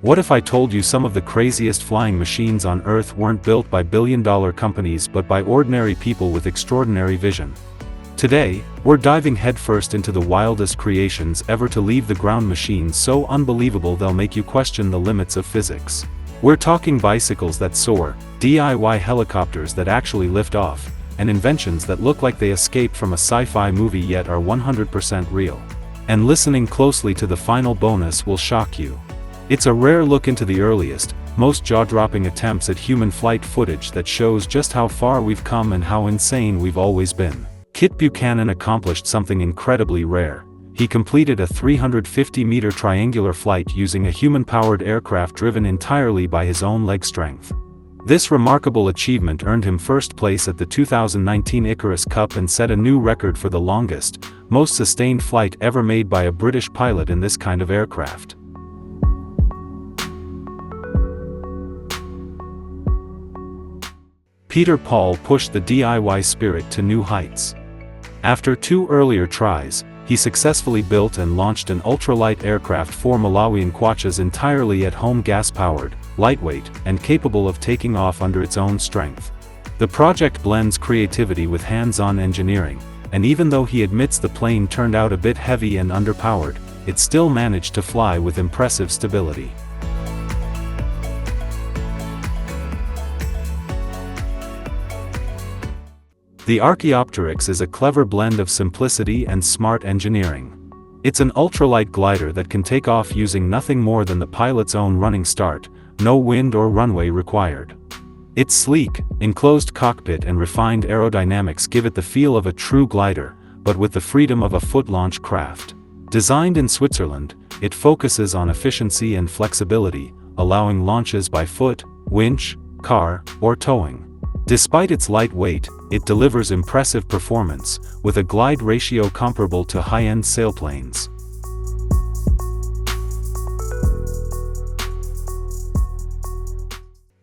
What if I told you some of the craziest flying machines on Earth weren't built by billion-dollar companies but by ordinary people with extraordinary vision? Today, we're diving headfirst into the wildest creations ever to leave the ground, machines so unbelievable they'll make you question the limits of physics. We're talking bicycles that soar, DIY helicopters that actually lift off, and inventions that look like they escaped from a sci-fi movie yet are 100% real. And listening closely to the final bonus will shock you. It's a rare look into the earliest, most jaw-dropping attempts at human flight footage that shows just how far we've come and how insane we've always been. Kit Buchanan accomplished something incredibly rare. He completed a 350-meter triangular flight using a human-powered aircraft driven entirely by his own leg strength. This remarkable achievement earned him first place at the 2019 Icarus Cup and set a new record for the longest, most sustained flight ever made by a British pilot in this kind of aircraft. Peter Paul pushed the DIY spirit to new heights. After 2 earlier tries, he successfully built and launched an ultralight aircraft for Malawian Nkaheza entirely at home, gas-powered, lightweight, and capable of taking off under its own strength. The project blends creativity with hands-on engineering, and even though he admits the plane turned out a bit heavy and underpowered, it still managed to fly with impressive stability. The Archaeopteryx is a clever blend of simplicity and smart engineering. It's an ultralight glider that can take off using nothing more than the pilot's own running start, no wind or runway required. Its sleek, enclosed cockpit and refined aerodynamics give it the feel of a true glider, but with the freedom of a foot-launch craft. Designed in Switzerland, it focuses on efficiency and flexibility, allowing launches by foot, winch, car, or towing. Despite its light weight, it delivers impressive performance, with a glide ratio comparable to high-end sailplanes.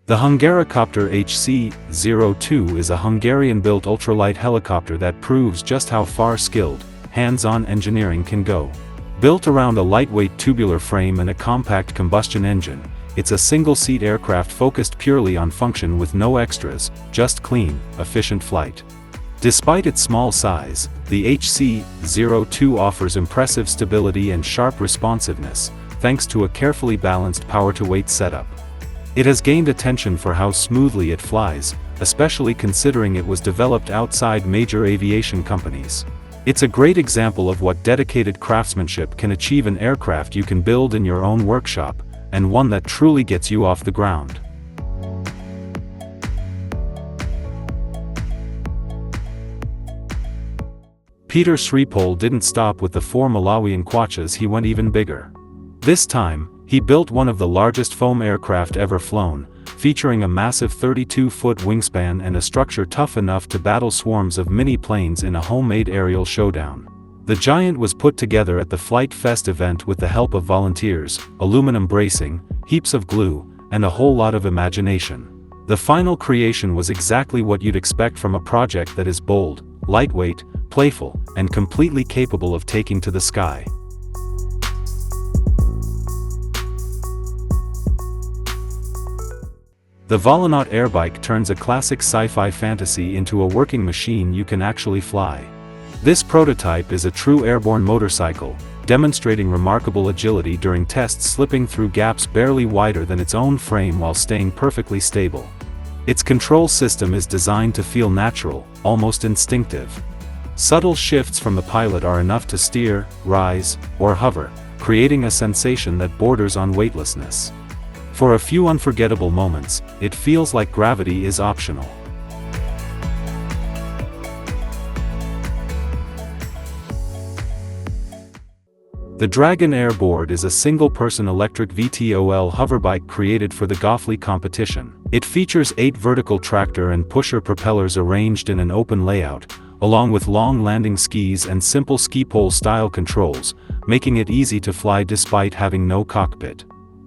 The Hungarocopter HC-02 is a Hungarian-built ultralight helicopter that proves just how far skilled, hands-on engineering can go. Built around a lightweight tubular frame and a compact combustion engine, it's a single-seat aircraft focused purely on function with no extras, just clean, efficient flight. Despite its small size, the HC-02 offers impressive stability and sharp responsiveness, thanks to a carefully balanced power-to-weight setup. It has gained attention for how smoothly it flies, especially considering it was developed outside major aviation companies. It's a great example of what dedicated craftsmanship can achieve: an aircraft you can build in your own workshop, and one that truly gets you off the ground. Peter Sripol didn't stop with the 4 Malawian Nkahezas, he went even bigger. This time, he built one of the largest foam aircraft ever flown, featuring a massive 32-foot wingspan and a structure tough enough to battle swarms of mini-planes in a homemade aerial showdown. The giant was put together at the Flight Fest event with the help of volunteers, aluminum bracing, heaps of glue, and a whole lot of imagination. The final creation was exactly what you'd expect from a project that is bold, lightweight, playful, and completely capable of taking to the sky. The Volonaut Airbike turns a classic sci-fi fantasy into a working machine you can actually fly. This prototype is a true airborne motorcycle, demonstrating remarkable agility during tests, slipping through gaps barely wider than its own frame while staying perfectly stable. Its control system is designed to feel natural, almost instinctive. Subtle shifts from the pilot are enough to steer, rise, or hover, creating a sensation that borders on weightlessness. For a few unforgettable moments, it feels like gravity is optional. The Dragon Airboard is a single-person electric VTOL hoverbike created for the Goffley competition. It features 8 vertical tractor and pusher propellers arranged in an open layout, along with long landing skis and simple ski pole-style controls, making it easy to fly despite having no cockpit.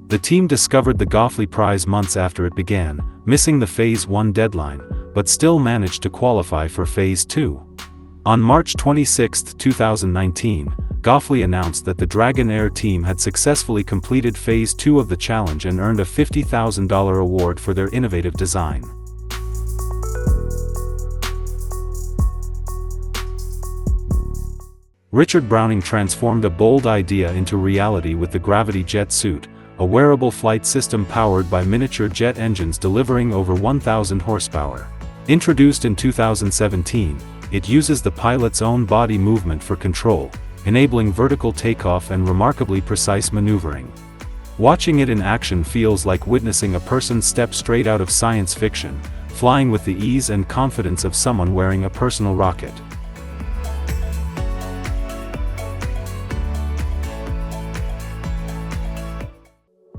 The team discovered the Goffley Prize months after it began, missing the Phase 1 deadline, but still managed to qualify for Phase 2. On March 26, 2019, Goffley announced that the Dragon Air team had successfully completed Phase 2 of the challenge and earned a $50,000 award for their innovative design. Richard Browning transformed a bold idea into reality with the Gravity Jet suit, a wearable flight system powered by miniature jet engines delivering over 1,000 horsepower. Introduced in 2017, it uses the pilot's own body movement for control, enabling vertical takeoff and remarkably precise maneuvering. Watching it in action feels like witnessing a person step straight out of science fiction, flying with the ease and confidence of someone wearing a personal rocket.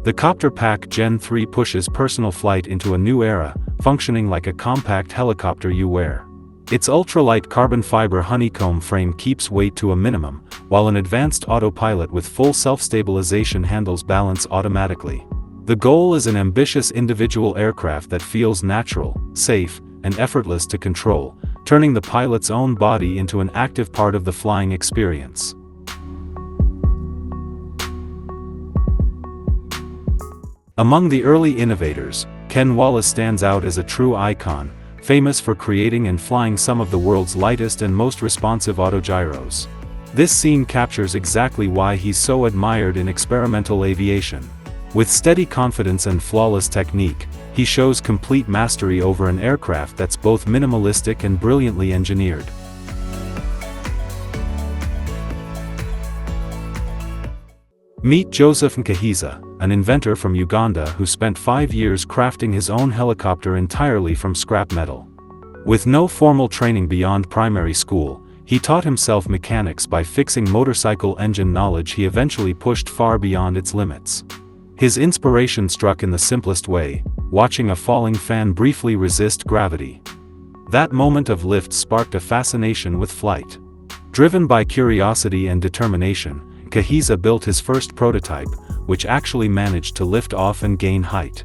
The Copter Pack Gen 3 pushes personal flight into a new era, functioning like a compact helicopter you wear. Its ultralight carbon fiber honeycomb frame keeps weight to a minimum, while an advanced autopilot with full self-stabilization handles balance automatically. The goal is an ambitious individual aircraft that feels natural, safe, and effortless to control, turning the pilot's own body into an active part of the flying experience. Among the early innovators, Ken Wallis stands out as a true icon, famous for creating and flying some of the world's lightest and most responsive autogyros. This scene captures exactly why he's so admired in experimental aviation. With steady confidence and flawless technique, he shows complete mastery over an aircraft that's both minimalistic and brilliantly engineered. Meet Joseph Nkaheza, an inventor from Uganda who spent 5 years crafting his own helicopter entirely from scrap metal. With no formal training beyond primary school, he taught himself mechanics by fixing motorcycle engine knowledge he eventually pushed far beyond its limits. His inspiration struck in the simplest way, watching a falling fan briefly resist gravity. That moment of lift sparked a fascination with flight. Driven by curiosity and determination, Nkaheza built his first prototype, which actually managed to lift off and gain height.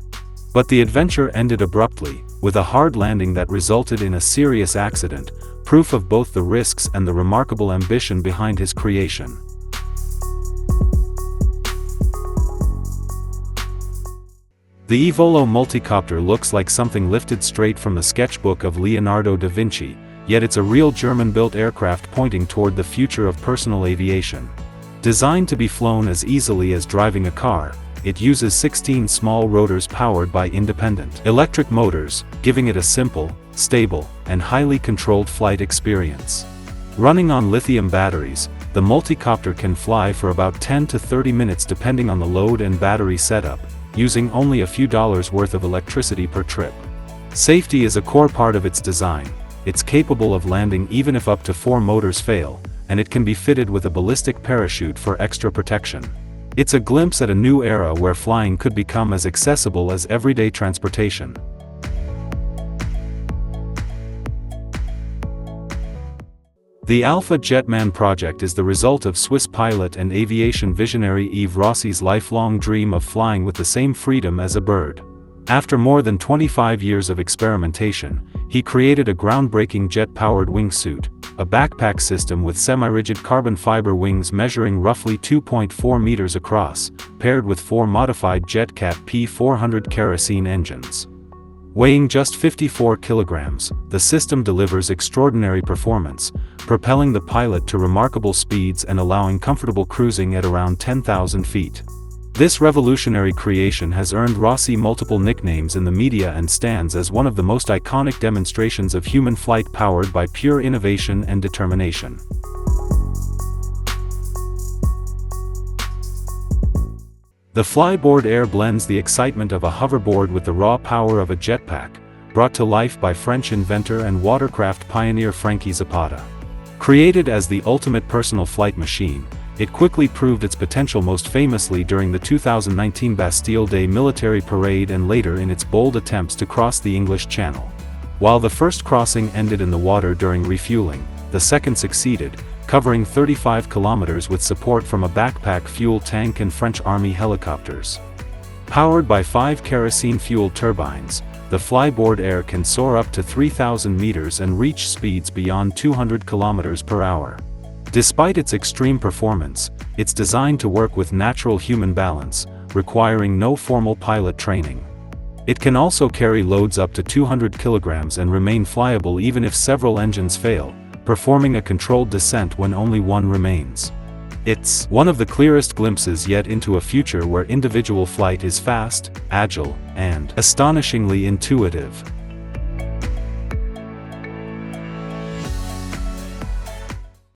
But the adventure ended abruptly, with a hard landing that resulted in a serious accident, proof of both the risks and the remarkable ambition behind his creation. The e-volo multicopter looks like something lifted straight from the sketchbook of Leonardo da Vinci, yet it's a real German-built aircraft pointing toward the future of personal aviation. Designed to be flown as easily as driving a car, it uses 16 small rotors powered by independent electric motors, giving it a simple, stable, and highly controlled flight experience. Running on lithium batteries, the multicopter can fly for about 10 to 30 minutes depending on the load and battery setup, using only a few dollars worth of electricity per trip. Safety is a core part of its design. It's capable of landing even if up to 4 motors fail, and it can be fitted with a ballistic parachute for extra protection. It's a glimpse at a new era where flying could become as accessible as everyday transportation. The Alpha Jetman project is the result of Swiss pilot and aviation visionary Yves Rossi's lifelong dream of flying with the same freedom as a bird. After more than 25 years of experimentation, he created a groundbreaking jet-powered wingsuit, a backpack system with semi-rigid carbon fiber wings measuring roughly 2.4 meters across, paired with 4 modified JetCat P400 kerosene engines. Weighing just 54 kilograms, the system delivers extraordinary performance, propelling the pilot to remarkable speeds and allowing comfortable cruising at around 10,000 feet. This revolutionary creation has earned Rossi multiple nicknames in the media and stands as one of the most iconic demonstrations of human flight powered by pure innovation and determination. The Flyboard Air blends the excitement of a hoverboard with the raw power of a jetpack, brought to life by French inventor and watercraft pioneer Frankie Zapata. Created as the ultimate personal flight machine, it quickly proved its potential, most famously during the 2019 Bastille Day military parade and later in its bold attempts to cross the English Channel. While the first crossing ended in the water during refueling, the second succeeded, covering 35 kilometers with support from a backpack fuel tank and French Army helicopters. Powered by 5 kerosene-fueled turbines, the Flyboard Air can soar up to 3,000 meters and reach speeds beyond 200 kilometers per hour. Despite its extreme performance, it's designed to work with natural human balance, requiring no formal pilot training. It can also carry loads up to 200 kilograms and remain flyable even if several engines fail, performing a controlled descent when only one remains. It's one of the clearest glimpses yet into a future where individual flight is fast, agile, and astonishingly intuitive.